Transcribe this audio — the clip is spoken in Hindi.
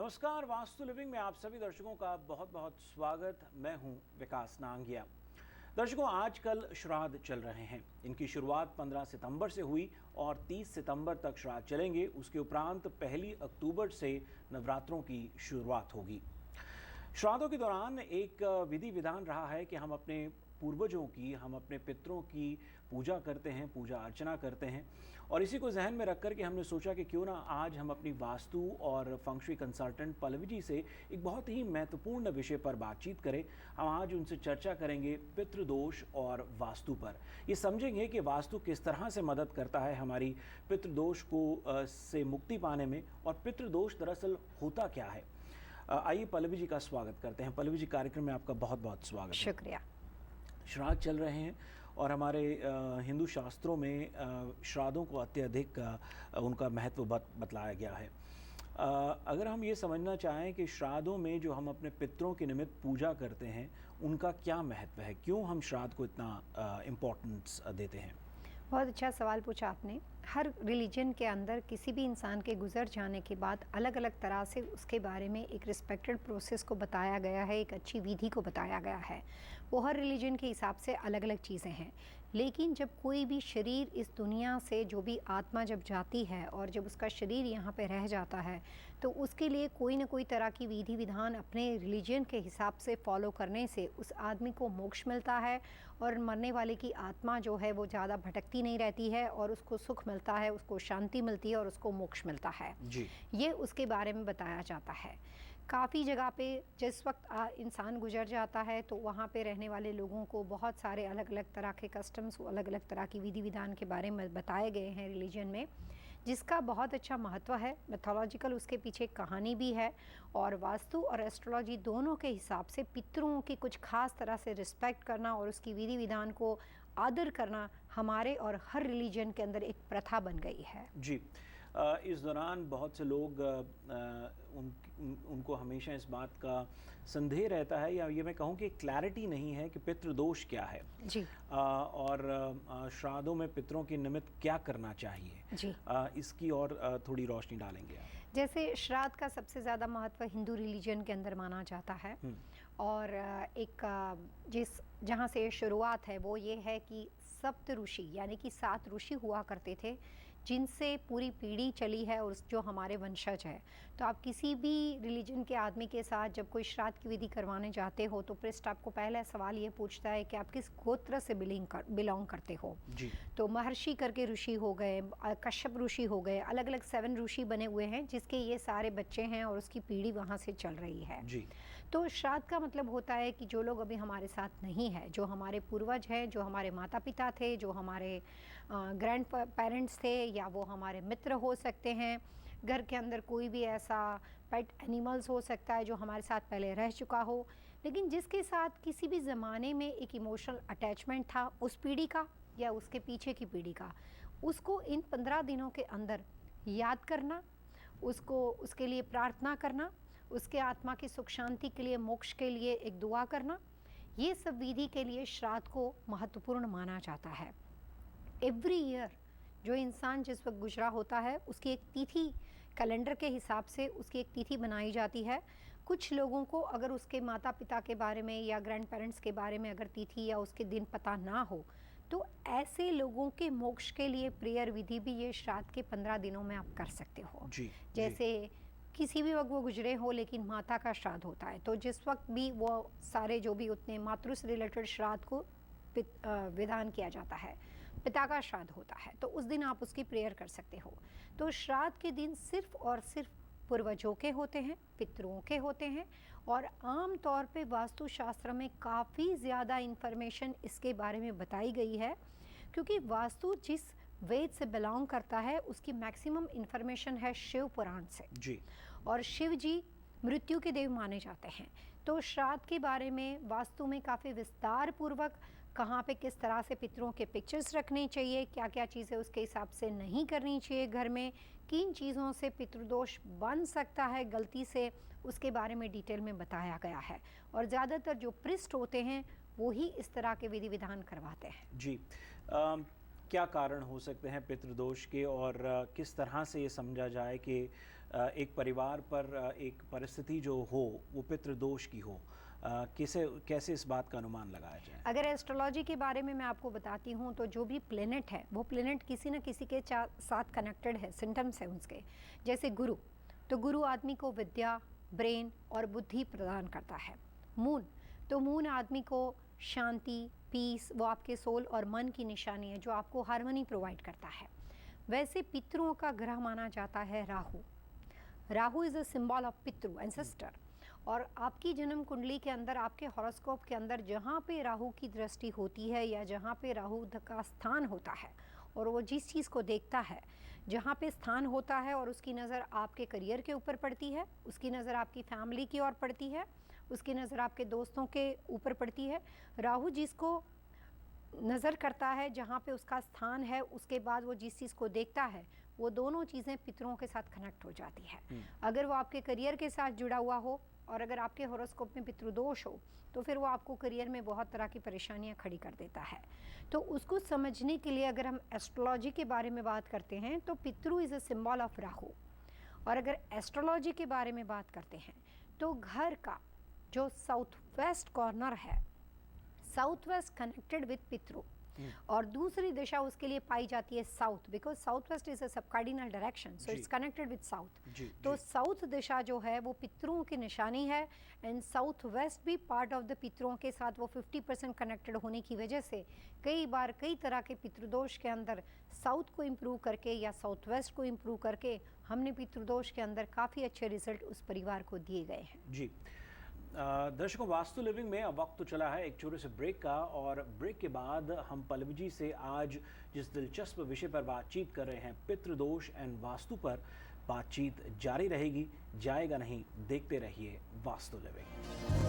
नमस्कार, वास्तु लिविंग में आप सभी दर्शकों का बहुत बहुत स्वागत। मैं हूं विकास नांगिया। दर्शकों, आजकल श्राद्ध चल रहे हैं। इनकी शुरुआत 15 सितंबर से हुई और 30 सितंबर तक श्राद्ध चलेंगे। उसके उपरांत 1 अक्टूबर से नवरात्रों की शुरुआत होगी। श्राद्धों के दौरान एक विधि विधान रहा है कि हम अपने पूर्वजों की, हम अपने पितरों की पूजा करते हैं, पूजा अर्चना करते हैं। और इसी को जहन में रख कर के हमने सोचा कि क्यों ना आज हम अपनी वास्तु और फंग शुई कंसल्टेंट पल्लवी जी से एक बहुत ही महत्वपूर्ण विषय पर बातचीत करें। हम आज उनसे चर्चा करेंगे पितृदोष और वास्तु पर। ये समझेंगे कि वास्तु किस तरह से मदद करता है हमारी पितृदोष को से मुक्ति पाने में, और पितृदोष दरअसल होता क्या है। आइए पल्लवी जी का स्वागत करते हैं। पल्लवी जी, कार्यक्रम में आपका बहुत बहुत स्वागत है। शुक्रिया। श्राद्ध चल रहे हैं और हमारे हिंदू शास्त्रों में श्राद्धों को अत्यधिक उनका महत्व बतलाया गया है। अगर हम ये समझना चाहें कि श्राद्धों में जो हम अपने पितरों के निमित्त पूजा करते हैं, उनका क्या महत्व है, क्यों हम श्राद्ध को इतना इम्पोर्टेंस देते हैं? बहुत अच्छा सवाल पूछा आपने। हर रिलीजन के अंदर किसी भी इंसान के गुजर जाने के बाद अलग अलग तरह से उसके बारे में एक रिस्पेक्टेड प्रोसेस को बताया गया है, एक अच्छी विधि को बताया गया है। वो हर रिलीजन के हिसाब से अलग अलग चीज़ें हैं। लेकिन जब कोई भी शरीर इस दुनिया से, जो भी आत्मा जब जाती है और जब उसका शरीर यहाँ पे रह जाता है, तो उसके लिए कोई ना कोई तरह की विधि विधान अपने रिलीजन के हिसाब से फॉलो करने से उस आदमी को मोक्ष मिलता है और मरने वाले की आत्मा जो है वो ज़्यादा भटकती नहीं रहती है और उसको सुख मिलता है, उसको शांति मिलती है और उसको मोक्ष मिलता है जी। ये उसके बारे में बताया जाता है। काफ़ी जगह पे जिस वक्त इंसान गुजर जाता है तो वहाँ पे रहने वाले लोगों को बहुत सारे अलग अलग तरह के कस्टम्स, अलग अलग तरह की विधि विधान के बारे में बताए गए हैं रिलीजन में, जिसका बहुत अच्छा महत्व है। मैथोलॉजिकल उसके पीछे कहानी भी है। और वास्तु और एस्ट्रोलॉजी दोनों के हिसाब से पितरों की कुछ खास तरह से रिस्पेक्ट करना और उसकी विधि विधान को आदर करना हमारे और हर रिलीजन के अंदर एक प्रथा बन गई है। जी। इस दौरान बहुत से लोग उनको हमेशा इस बात का संदेह रहता है, या ये मैं कहूँ कि क्लैरिटी नहीं है कि पितृदोष क्या है जी। और श्राद्धों में पितरों के निमित्त क्या करना चाहिए जी। इसकी और थोड़ी रोशनी डालेंगे आप। जैसे श्राद्ध का सबसे ज़्यादा महत्व हिंदू रिलीजन के अंदर माना जाता है। और जहाँ से शुरुआत है वो ये है कि सप्त ऋषि यानी कि 7 ऋषि हुआ करते थे, जिनसे पूरी पीढ़ी चली है और जो हमारे वंशज है। तो आप किसी भी रिलीजन के आदमी के साथ जब कोई श्राद्ध की विधि करवाने जाते हो तो प्रिस्ट आपको पहला सवाल ये पूछता है कि आप किस गोत्र से बिलोंग करते हो। जी। तो महर्षि करके ऋषि हो गए, कश्यप ऋषि हो गए, अलग अलग 7 ऋषि बने हुए हैं जिसके ये सारे बच्चे हैं और उसकी पीढ़ी वहाँ से चल रही है। जी। तो श्राद्ध का मतलब होता है कि जो लोग अभी हमारे साथ नहीं है, जो हमारे पूर्वज हैं, जो हमारे माता पिता थे, जो हमारे ग्रैंड पेरेंट्स थे, या वो हमारे मित्र हो सकते हैं, घर के अंदर कोई भी ऐसा पेट एनिमल्स हो सकता है जो हमारे साथ पहले रह चुका हो, लेकिन जिसके साथ किसी भी ज़माने में एक इमोशनल अटैचमेंट था उस पीढ़ी का या उसके पीछे की पीढ़ी का, उसको इन 15 दिनों के अंदर याद करना, उसको उसके लिए प्रार्थना करना, उसके आत्मा की सुख शांति के लिए, मोक्ष के लिए एक दुआ करना, ये सब विधि के लिए श्राद्ध को महत्वपूर्ण माना जाता है। एवरी ईयर जो इंसान जिस वक्त गुजरा होता है उसकी एक तिथि, कैलेंडर के हिसाब से उसकी एक तिथि बनाई जाती है। कुछ लोगों को अगर उसके माता पिता के बारे में या ग्रैंड पेरेंट्स के बारे में अगर तिथि या उसके दिन पता ना हो, तो ऐसे लोगों के मोक्ष के लिए प्रेयर विधि भी ये श्राद्ध के 15 दिनों में आप कर सकते हो। जी। जैसे किसी भी वक्त वो गुजरे हो लेकिन माता का श्राद्ध होता है, तो जिस वक्त भी वो सारे जो भी उतने मातृ से रिलेटेड श्राद्ध को विधान किया जाता है, पिता का श्राद्ध होता है, तो उस दिन आप उसकी प्रेयर कर सकते हो। तो श्राद्ध के दिन सिर्फ और सिर्फ पूर्वजों के होते हैं, पितरों के होते हैं। और आम तौर पे वास्तुशास्त्र में काफ़ी ज़्यादा इन्फॉर्मेशन इसके बारे में बताई गई है, क्योंकि वास्तु जिस वेद से बिलोंग करता है उसकी मैक्सिमम इन्फॉर्मेशन है शिव पुराण से। जी। और शिव जी मृत्यु के देव माने जाते हैं। तो श्राद्ध के बारे में वास्तु में काफ़ी विस्तार पूर्वक कहाँ पे किस तरह से पितरों के पिक्चर्स रखने चाहिए, क्या क्या चीज़ें उसके हिसाब से नहीं करनी चाहिए घर में, किन चीज़ों से पितृदोष बन सकता है गलती से, उसके बारे में डिटेल में बताया गया है। और ज़्यादातर जो प्रिस्ट होते हैं वो ही इस तरह के विधि विधान करवाते हैं। जी। क्या कारण हो सकते हैं पितृदोष के, और किस तरह से ये समझा जाए कि एक परिवार पर एक परिस्थिति जो हो वो पितृदोष की हो, कैसे इस बात का अनुमान लगाया जाए? अगर एस्ट्रोलॉजी के बारे में मैं आपको बताती हूँ तो जो भी प्लेनेट है वो प्लेनेट किसी न किसी के साथ कनेक्टेड है, सिम्टम्स है उसके। जैसे गुरु, तो गुरु आदमी को विद्या, ब्रेन और बुद्धि प्रदान करता है। मून, तो मून आदमी को शांति, पीस, वो आपके सोल और मन की निशानी है जो आपको हार्मनी प्रोवाइड करता है। वैसे पितरों का ग्रह माना जाता है Rahu. Rahu is a symbol of पितृ, एंसेस्टर। और आपकी जन्म कुंडली के अंदर, आपके हॉरोस्कोप के अंदर जहाँ पे राहु की दृष्टि होती है या जहाँ पे राहु का स्थान होता है और वो जिस चीज़ को देखता है, जहाँ पे स्थान होता है और उसकी नज़र आपके करियर के ऊपर पड़ती है, उसकी नज़र आपकी फैमिली की ओर पड़ती है, उसकी नज़र आपके दोस्तों के ऊपर पड़ती है। राहु जिसको नज़र करता है, जहाँ पे उसका स्थान है, उसके बाद वो जिस चीज़ को देखता है, वो दोनों चीज़ें पितरों के साथ कनेक्ट हो जाती है। अगर वो आपके करियर के साथ जुड़ा हुआ हो और अगर आपके हॉरोस्कोप में पितृदोष हो तो फिर वो आपको करियर में बहुत तरह की परेशानियां खड़ी कर देता है। तो उसको समझने के लिए अगर हम एस्ट्रोलॉजी के बारे में बात करते हैं तो पितृ is a symbol of Rahu. और अगर एस्ट्रोलॉजी के बारे में बात करते हैं तो घर का जो साउथ वेस्ट कॉर्नर है, साउथ वेस्ट कनेक्टेड विद पितृ, और दूसरी दिशा उसके लिए पाई जाती है south, because south west is a sub cardinal direction, so it's connected with south. तो साउथ दिशा जो है वो पितरों की निशानी है, एंड साउथ वेस्ट भी पार्ट ऑफ द पितरों के साथ वो 50% कनेक्टेड होने की वजह से कई बार कई तरह के पितृदोष के अंदर साउथ को इम्प्रूव करके या साउथ वेस्ट को इम्प्रूव करके हमने पितृदोष के अंदर काफ़ी अच्छे रिजल्ट उस परिवार को दिए गए हैं। जी दर्शकों, वास्तु लिविंग में अब वक्त तो चला है एक छोटे से ब्रेक का, और ब्रेक के बाद हम पल्लवी जी से आज जिस दिलचस्प विषय पर बातचीत कर रहे हैं, पितृदोष एंड वास्तु पर, बातचीत जारी रहेगी, जाएगा नहीं। देखते रहिए वास्तु लिविंग।